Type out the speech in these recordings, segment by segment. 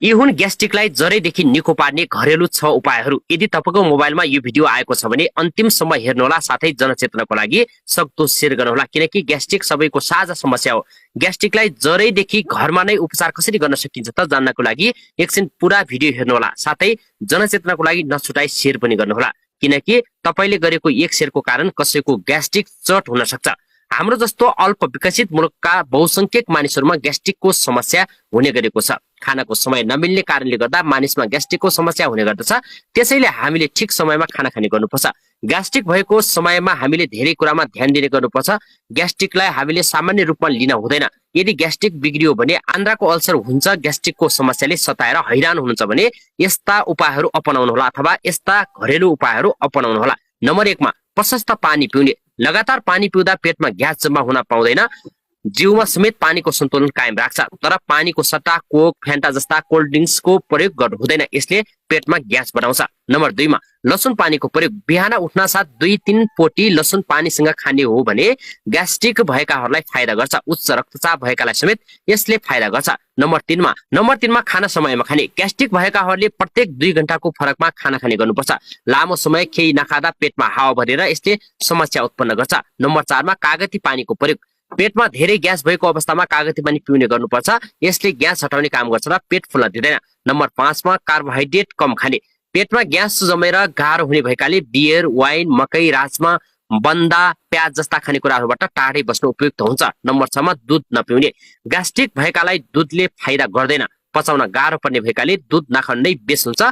यी हुन् ग्यास्ट्रिकलाई जरैदेखि निको पार्ने घरेलु 6 उपायहरू। यदि तपाईको मोबाइलमा यो भिडियो आएको छ भने अन्तिमसम्म हेर्नुहोला, साथै जनचेतनाको लागि सक्दो शेयर गर्नुहोला, किनकि ग्यास्ट्रिक सबैको साझा समस्या हो। ग्यास्ट्रिकलाई जरैदेखि घरमा नै उपचार कसरी गर्न सकिन्छ त जान्नको लागि एकछिन पुरा भिडियो हेर्नुहोला, साथै जनचेतनाको लागि नछुटाई शेयर पनि गर्नुहोला, किनकि तपाईले गरेको एक शेयरको कारण कसैको ग्यास्ट्रिक चट हुन सक्छ। हाम्रो जस्तो अल्प विकसित मुलुकका बहुसंख्यक मानिसहरूमा ग्यास्ट्रिकको समस्या हुने गरेको छ। खानाको समय नमिल्ने कारणले गर्दा मानिसमा ग्यास्ट्रिकको समस्या हुने गर्दछ। त्यसैले हामीले ठिक समयमा खाना खाने गर्नुपर्छ। ग्यास्ट्रिक भएको समयमा हामीले धेरै कुरामा ध्यान दिने गर्नुपर्छ। ग्यास्ट्रिकलाई हामीले सामान्य रूपमा लिन हुँदैन। यदि ग्यास्ट्रिक बिग्रियो भने आन्द्राको अल्सर हुन्छ, ग्यास्ट्रिकको समस्याले सताएर हैरान हुनुहुन्छ भने यस्ता उपायहरू अपनाउनुहोला अथवा यस्ता घरेलु उपायहरू अपनाउनुहोला। नम्बर 1 मा प्रशस्त पानी पिउने। लगातार पानी पिउँदा पेटमा ग्यास जम्मा हुन पाउँदैन, जिउमा समेत पानीको सन्तुलन कायम राख्छ। तर पानीको सट्टा कोक, फ्यान्टा जस्ता कोल्ड ड्रिङ्क्सको प्रयोग गर्नु हुँदैन, यसले पेटमा ग्यास बढाउँछ। नम्बर 2 मा लसुन पानीको प्रयोग। बिहान उठ्न साथ 2-3 पोटी लसुन पानीसँग खाने हो भने ग्यास्ट्रिक भएकाहरूलाई फाइदा गर्छ। उच्च रक्तचाप भएकालाई समेत यसले फाइदा गर्छ। नम्बर 3 मा खाना समयमा खाने। ग्यास्ट्रिक भएकाहरूले प्रत्येक 2 घण्टाको फरकमा खाना खाने गर्नुपर्छ। लामो समय केही नखाँदा पेटमा हावा भरेर यसले समस्या उत्पन्न गर्छ। नम्बर 4 मा कागती पानीको प्रयोग। पेटमा धेरै ग्यास भएको अवस्थामा कागती पानी पिउने गर्नुपर्छ, यसले ग्यास हटाउने काम गर्छ र पेट फुल्न दिँदैन। नम्बर 5 मा कार्बोहाइड्रेट कम खाने। पेटमा ग्यास जमेर गाह्रो हुने भएकाले बियर, वाइन, मकै, राजमा, बन्दा, प्याज जस्ता खानेकुराहरूबाट टाढै बस्नु उपयुक्त हुन्छ। नम्बर 6 मा दुध नपिउने। ग्यास्ट्रिक भएकालाई दुधले फाइदा गर्दैन, पचाउन गाह्रो पर्ने भएकाले दुध नखानु नै बेस हुन्छ।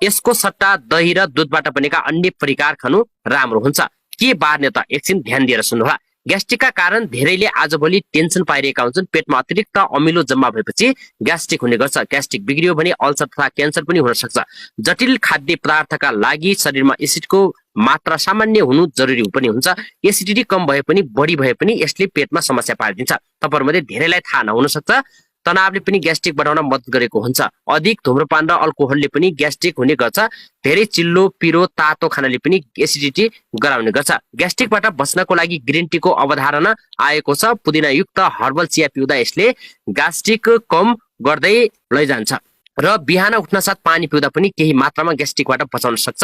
यसको सट्टा दही र दुधबाट बनेका अन्य परिकार खानु राम्रो हुन्छ। के बार्ने त एकछिन ध्यान दिएर सुन्नुहोला। ग्यास्ट्रिकका कारण धेरैले आजभोलि टेन्सन पाइरहेका हुन्छन्। पेटमा अतिरिक्त अमिलो जम्मा भएपछि ग्यास्ट्रिक हुने गर्छ। ग्यास्ट्रिक बिग्रियो भने अल्सर तथा क्यान्सर पनि हुन सक्छ। जटिल खाद्य पदार्थका लागि शरीरमा एसिडको मात्रा सामान्य हुनु जरुरी पनि हुन्छ। एसिडिटी कम भए पनि बढी भए पनि यसले पेटमा समस्या पारिदिन्छ। तपाईहरुमध्ये धेरैलाई थाहा नहुन सक्छ, तनावले पनि ग्यास्ट्रिक बढाउन मद्दत गरेको हुन्छ। अधिक धूम्रपान र अल्कोहलले पनि ग्यास्ट्रिक हुने गर्छ। धेरै चिल्लो, पिरो, तातो खानाले पनि एसिडिटी गराउने गर्छ। ग्यास्ट्रिकबाट बच्नको लागि ग्रीन टी को अवधारणा आएको छ। पुदिना युक्त हर्बल चिया पिउँदा यसले ग्यास्ट्रिक कम गर्दै लैजान्छ र बिहान उठ्न साथ पानी पिउँदा पनि केही मात्रामा ग्यास्ट्रिकबाट बचाउन सक्छ।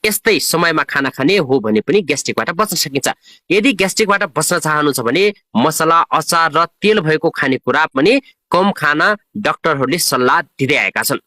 यस्तै समयमा खाना खाने हो भने पनि ग्यास्ट्रिकबाट बच्न सकिन्छ। यदि ग्यास्ट्रिकबाट बच्न चाहनुहुन्छ भने मसला, अचार र तेल भएको खानेकुरा पनि कम खान डाक्टरहरूले सल्लाह दिँदै आएका छन्।